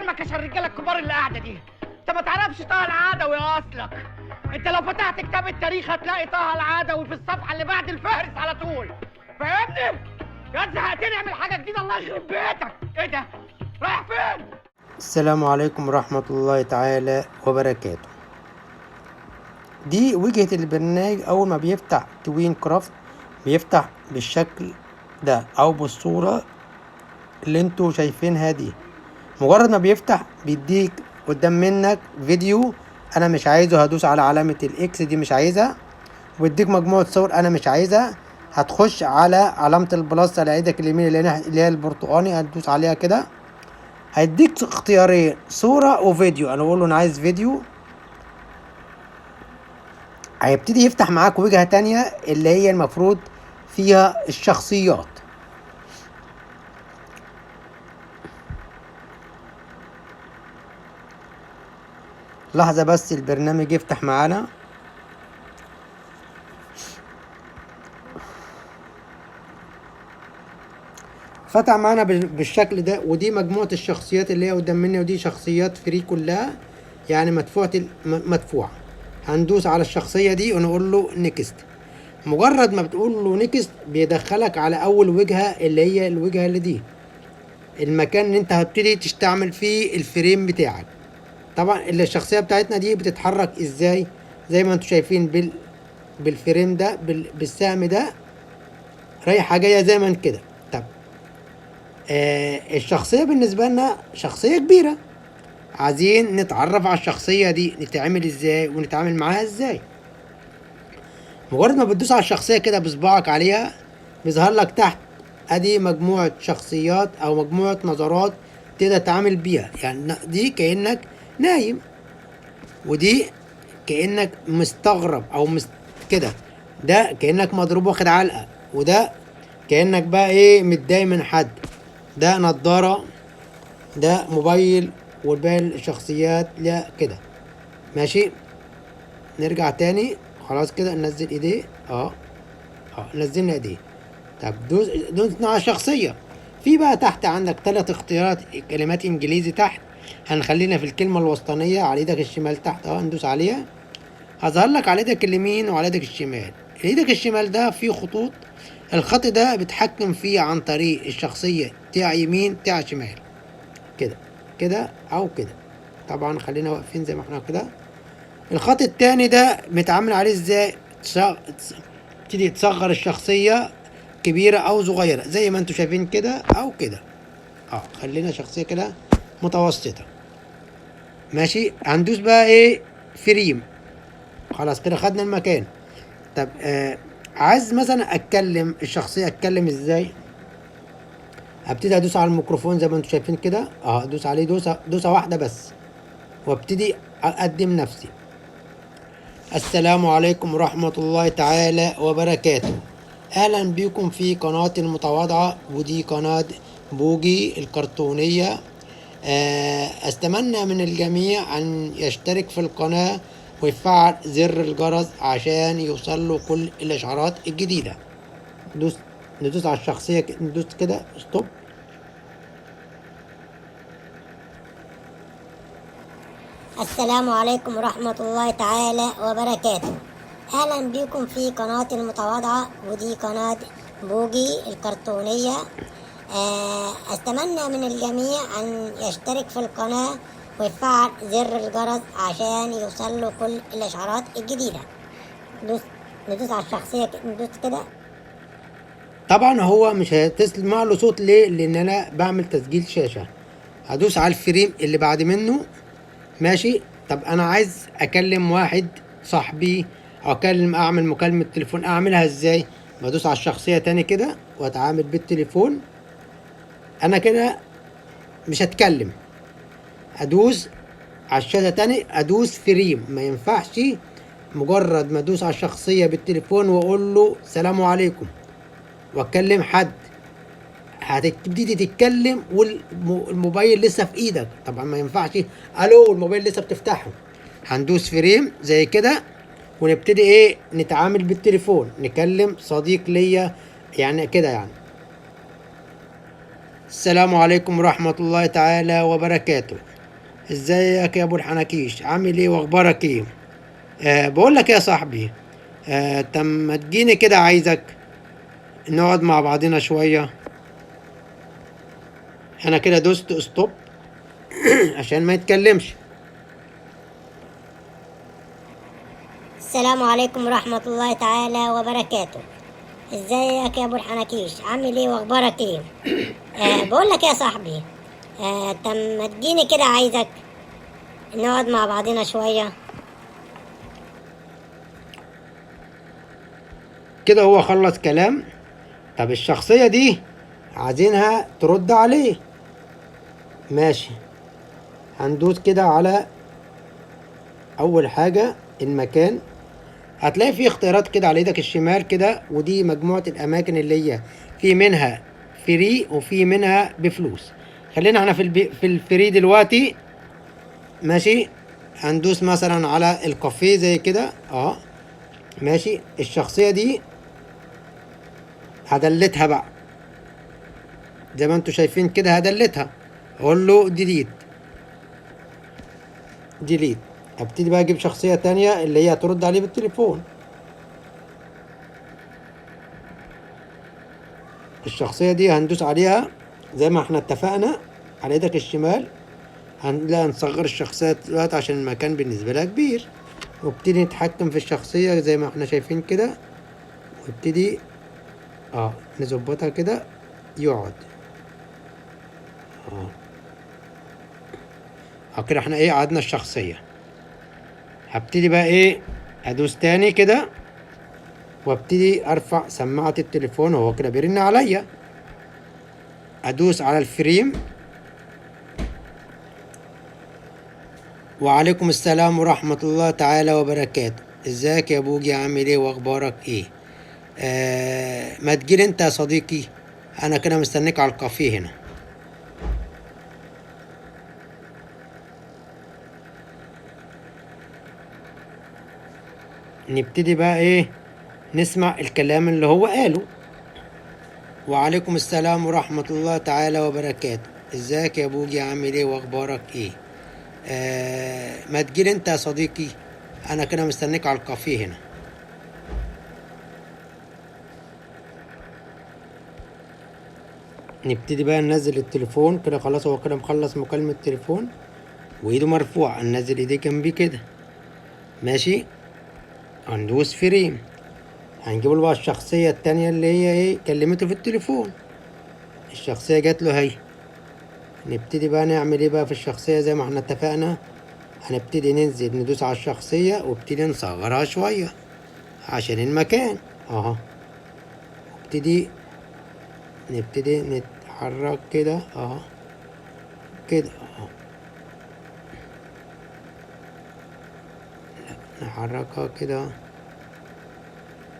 احترمك عشان الرجاله الكبار اللي قاعده دي. انت ما تعرفش طه العدوي اصلك. انت لو فتحت كتاب التاريخ هتلاقي طه العدوي في الصفحه اللي بعد الفهرس على طول. فاهمني؟ يا زهقتني اعمل حاجه جديده الله يخرب بيتك. ايه ده؟ رايح فين؟ السلام عليكم ورحمة الله تعالى وبركاته. دي وجهة البرنامج. أول ما بيفتح توين كرافت بيفتح بالشكل ده أو بالصورة اللي انتوا شايفينها دي. مجرد ما بيفتح بيديك قدام منك فيديو، أنا مش عايزه هدوس على علامة الإكس دي مش عايزها، ويديك مجموعة صور أنا مش عايزها. هتخش على علامة البلس على ايدك اليمين اللي هي البرتقاني، هتدوس عليها كده هيديك اختيارين صورة وفيديو. انا بقول له انا عايز فيديو. هيبتدي يفتح معاك وجهة تانية اللي هي المفروض فيها الشخصيات. لحظة بس البرنامج يفتح معانا. فتح معانا بالشكل ده، ودي مجموعة الشخصيات اللي هي قدام مني، ودي شخصيات فري كلها يعني مدفوعة. هندوس على الشخصية دي ونقول له نيكست. مجرد ما بتقول له نيكست بيدخلك على اول وجهة اللي هي الوجهة اللي دي المكان اللي انت هتبتدي تستعمل فيه الفريم بتاعك. طبعا الشخصية بتاعتنا دي بتتحرك ازاي؟ زي ما انتم شايفين بالفريم ده بالسهم ده رايحة جاية زي ما كده. طب الشخصية بالنسبة لنا شخصية كبيرة، عايزين نتعرف على الشخصية دي نتعامل ازاي ونتعامل معاها ازاي. مجرد ما بتدوس على الشخصية كده بصباعك عليها بيظهر لك تحت ادي مجموعة شخصيات او مجموعة نظرات تقدر تتعامل بيها. يعني دي كأنك نايم، ودي كأنك مستغرب او كده، ده كأنك مضروب واخد علقة، وده كأنك بقى ايه متضايق من حد، ده نضارة، ده موبايل، والباقي الشخصيات لا كده. ماشي نرجع تاني خلاص كده ننزل ايديه. نزلنا ايديه. طب دوسنا على شخصية. في بقى تحت عندك 3 اختيارات كلمات انجليزي تحت، هنخلينا في الكلمة الوسطانية على ايدك الشمال تحت ندوس عليها. هظهر لك على ايدك اليمين وعلى ايدك الشمال. ايدك الشمال ده فيه خطوط، الخط ده بتحكم فيه عن طريق الشخصية بتاع يمين بتاع شمال كده كده او كده. طبعا خلينا واقفين زي ما احنا كده. الخط التاني ده متعامل عليه ازاي؟ تبتدي تصغر الشخصية كبيرة او صغيرة زي ما انتوا شايفين كده او كده. خلينا شخصية كده متوسطة. ماشي هندوس بقى ايه فريم. خلاص كده خدنا المكان. طب عايز مثلا اتكلم الشخصية اتكلم ازاي؟ هبتدي ادوس على الميكروفون زي ما انتوا شايفين كده. ادوس عليه دوسة واحدة بس، وابتدي اقدم نفسي. السلام عليكم ورحمة الله تعالى وبركاته. اهلا بكم في قناة المتواضعة، ودي قناة بوجي الكرتونية. استمنى من الجميع ان يشترك في القناة ويفعل زر الجرس عشان يوصل له كل الاشعارات الجديدة. ندوس على الشخصية ندوس كده ستوب. السلام عليكم ورحمة الله تعالى وبركاته. أهلا بكم في قناة المتواضعة، ودي قناة بوجي الكرتونية. أتمنى من الجميع أن يشترك في القناة ويفعل زر الجرس عشان يوصل له كل الإشعارات الجديدة. ندوس على الشخصية ندوس كده. طبعا هو مش هتسمع له صوت ليه؟ لأن أنا بعمل تسجيل شاشة. هدوس على الفريم اللي بعد منه. ماشي. طب انا عايز اكلم واحد صاحبي او اعمل مكالمة تليفون، اعملها ازاي؟ بدوس على الشخصية تاني كده واتعامل بالتليفون. انا كده مش هتكلم، ادوس على الشاشة تاني ادوس فريم. ما ينفعش مجرد ما ادوس على الشخصية بالتليفون واقول له سلام عليكم واتكلم حد هتبتدي تتكلم والموبايل لسه في ايدك. طبعا ما ينفعش الو الموبايل لسه بتفتحه. هندوس فريم زي كده ونبتدي ايه نتعامل بالتليفون، نكلم صديق ليا يعني كده يعني. السلام عليكم ورحمة الله تعالى وبركاته. ازيك يا ابو الحناكيش، عامل ايه واخبارك ايه؟ بقول لك يا صاحبي، طب ما تجيني كده، عايزك نقعد مع بعضنا شوية. انا كده دوست ستوب عشان ما يتكلمش. السلام عليكم ورحمة الله تعالى وبركاته. ازيك يا ابو الحناكيش، عامل ايه واخبارك ايه؟ بقول لك يا صاحبي، طب ما تجيني كده، عايزك نقعد مع بعضنا شوية. كده هو خلص كلام. طب الشخصية دي عايزينها ترد عليه. ماشي، هندوس كده على اول حاجة المكان. هتلاقي فيه اختيارات كده على ايدك الشمال كده، ودي مجموعة الاماكن اللي هي في منها فري وفي منها بفلوس. خلينا احنا في الفري دلوقتي. ماشي، هندوس مثلا على الكافيه زي كده. ماشي، الشخصية دي هدلتها بقى زي ما انتوا شايفين كده، هدلتها. اقول له ديليت. ديليت. ابتدي بقى اجيب شخصية تانية اللي هي ترد عليه بالتليفون. الشخصية دي هندوس عليها زي ما احنا اتفقنا على ايدك الشمال. هنلاقي نصغر الشخصية دلوقتي عشان المكان بالنسبة لها كبير، وابتدي نتحكم في الشخصية زي ما احنا شايفين كده، وابتدي نظبطها كده يقعد. كده احنا قعدنا الشخصية. هبتدي بقى ادوس تاني كده، وابتدي ارفع سماعة التليفون وهو كده بيرن عليا. ادوس على الفريم. وعليكم السلام ورحمة الله تعالى وبركاته. ازيك يا بوجي، عامل ايه واخبارك ايه؟ ما تجيلي انت يا صديقي، انا كده مستنيك على الكافيه هنا. نبتدي بقى نسمع الكلام اللي هو قاله. وعليكم السلام ورحمة الله تعالى وبركاته. ازيك يا بوجي، عامل ايه واخبارك ايه؟ ما تجيلي انت يا صديقي، انا كده مستنيك على الكافيه هنا. نبتدي بقى ننزل التليفون كده. خلاص هو كده مخلص مكالمة تليفون وايده مرفوعة. ننزل ايديه جنبي كده. ماشي، هندوس فريم. هنجيب له بقى الشخصية التانية اللي هي كلمته في التليفون. الشخصية جات له هي. نبتدي بقى نعمل بقى في الشخصية زي ما احنا اتفقنا. هنبتدي ننزل ندوس على الشخصية وابتدي نصغرها شوية عشان المكان. نبتدي نتحرك كده كده. نحركها كده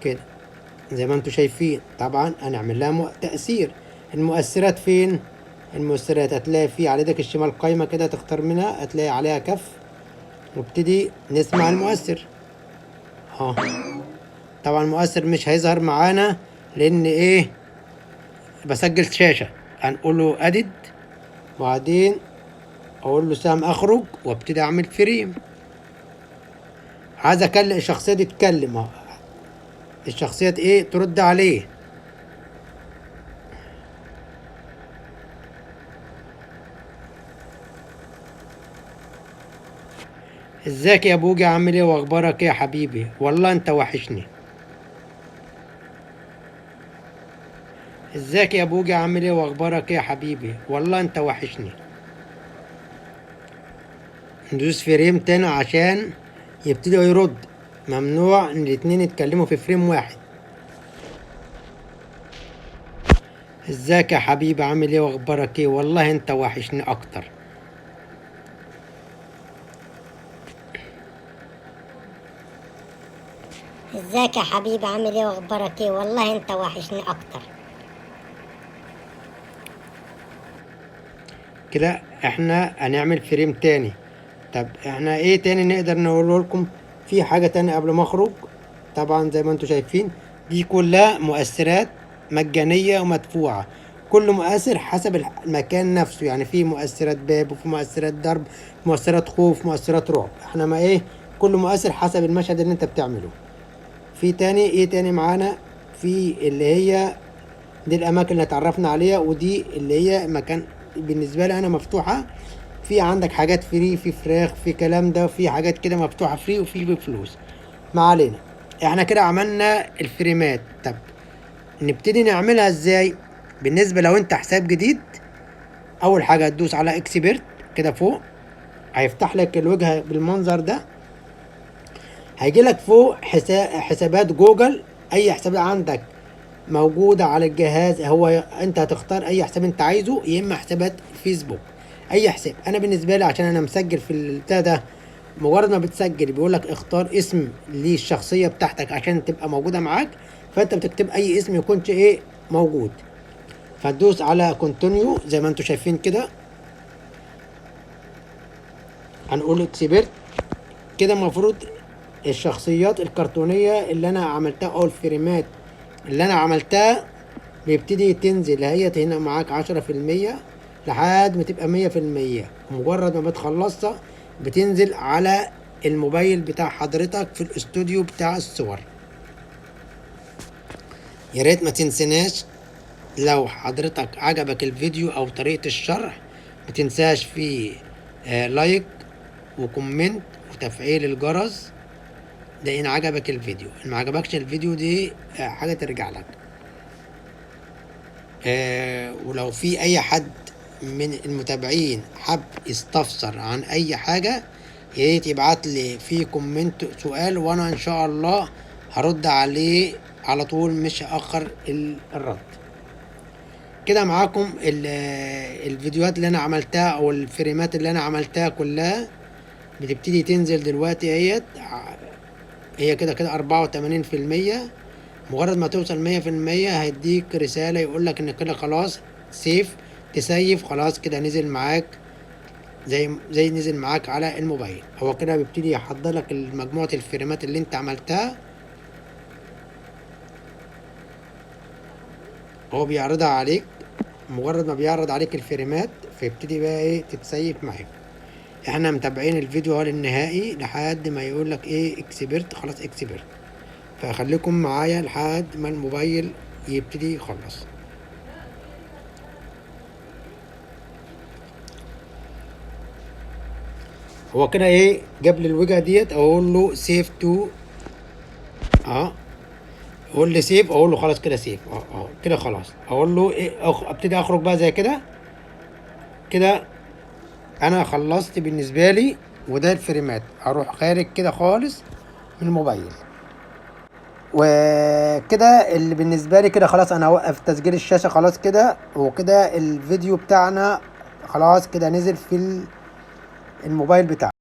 كده زي ما انتوا شايفين. طبعا هنعمل لها تأثير. المؤثرات فين؟ المؤثرات هتلاقي في على ايدك الشمال قايمة كده، تختار منها هتلاقي عليها كف، نبتدي نسمع المؤثر. طبعا المؤثر مش هيظهر معانا لان بسجل شاشة. هنقول له ادد، وبعدين اقول له سام اخرج وابتدي اعمل فريم. عايز اكلم الشخصية دي تتكلم. الشخصية ترد عليه. ازيك يا بوجي، عامل ايه واخبارك ايه يا حبيبي؟ والله انت وحشني. ازيك يا بوجي، عامل ايه واخبارك ايه يا حبيبي؟ والله انت وحشني. ندوس فريم تاني عشان يبتدوا يرد. ممنوع ان الاتنين يتكلموا في فريم واحد. ازيك يا حبيبي، عامل ايه واخبارك ايه؟ والله انت وحشني اكتر. ازيك يا حبيبي، عامل ايه واخبارك ايه؟ والله انت وحشني اكتر. كده احنا هنعمل فريم تاني. طب احنا تاني نقدر نقوله لكم؟ في حاجة تانية قبل ما اخرج. طبعا زي ما انتوا شايفين دي كلها مؤثرات مجانية ومدفوعة. كل مؤثر حسب المكان نفسه، يعني في مؤثرات باب وفي مؤثرات ضرب، مؤثرات خوف، مؤثرات رعب. احنا ما ايه، كل مؤثر حسب المشهد اللي انت بتعمله. في تاني ايه تاني معانا؟ في اللي هي دي الاماكن اللي اتعرفنا عليها، ودي اللي هي مكان بالنسبه لي انا مفتوحه. في عندك حاجات فري، في فراخ، في كلام ده، في حاجات كده مفتوحه فري وفي بفلوس. ما علينا، احنا كده عملنا الفريمات. طب نبتدي نعملها ازاي؟ بالنسبه لو انت حساب جديد، اول حاجه هتدوس على اكسبرت كده فوق، هيفتح لك الوجهه بالمنظر ده. هيجي لك فوق حسابات جوجل، اي حساب عندك موجودة على الجهاز. هو انت هتختار اي حساب انت عايزه، يا اما حسابات فيسبوك، اي حساب. انا بالنسبة لي عشان انا مسجل في البتاع ده، مجرد ما بتسجل بيقول لك اختار اسم للشخصية بتاعتك عشان تبقى موجودة معاك، فانت بتكتب اي اسم يكونش ايه موجود. فتدوس على كونتينيو زي ما انتم شايفين كده، هنقول اكسبرت كده. المفروض الشخصيات الكرتونية اللي انا عملتها او الفريمات اللي انا عملتها بيبتدي تنزل هي هنا معاك 10% لحد ما تبقى 100%. مجرد ما بتخلصها بتنزل على الموبايل بتاع حضرتك في الاستوديو بتاع الصور. يا ريت ما تنسناش، لو حضرتك عجبك الفيديو او طريقة الشرح ما تنساش في لايك وكومنت وتفعيل الجرس، ده ان عجبك الفيديو. ان ما عجبكش الفيديو دي حاجة ترجع لك. ولو في اي حد من المتابعين حب يستفسر عن اي حاجة، يا ريت يبعت لي في كومنت سؤال، وانا ان شاء الله هرد عليه على طول، مش هأخر الرد. كده معاكم الفيديوهات اللي انا عملتها او الفريمات اللي انا عملتها كلها بتبتدي تنزل دلوقتي. هي كده 84%. مجرد ما توصل 100% هيديك رسالة يقولك ان كده خلاص سيف، تسيف خلاص كده نزل معاك زي نزل معاك على الموبايل. هو كده بيبتدي يحضر لك مجموعة الفريمات اللي انت عملتها، هو بيعرضها عليك. مجرد ما بيعرض عليك الفريمات فيبتدي بقى ايه تتسيف معاك. احنا متابعين الفيديو للنهائي لحد ما يقولك ايه اكسبرت، خلاص اكسبرت. فخليكم معايا لحد ما الموبايل يبتدي يخلص. هو كده ايه جاب لي الوجهه ديت، اقول له سيف تو، اقول لي سيف، اقول له خلاص كده سيف. كده خلاص. اقول له ايه ابتدي اخرج بقى زي كده. كده انا خلصت بالنسبه لي، وده الفريمات. هروح خارج كده خالص من الموبايل، وكده اللي بالنسبه لي كده خلاص انا هوقف تسجيل الشاشه خلاص كده. وكده الفيديو بتاعنا خلاص كده نزل في الموبايل بتاعنا.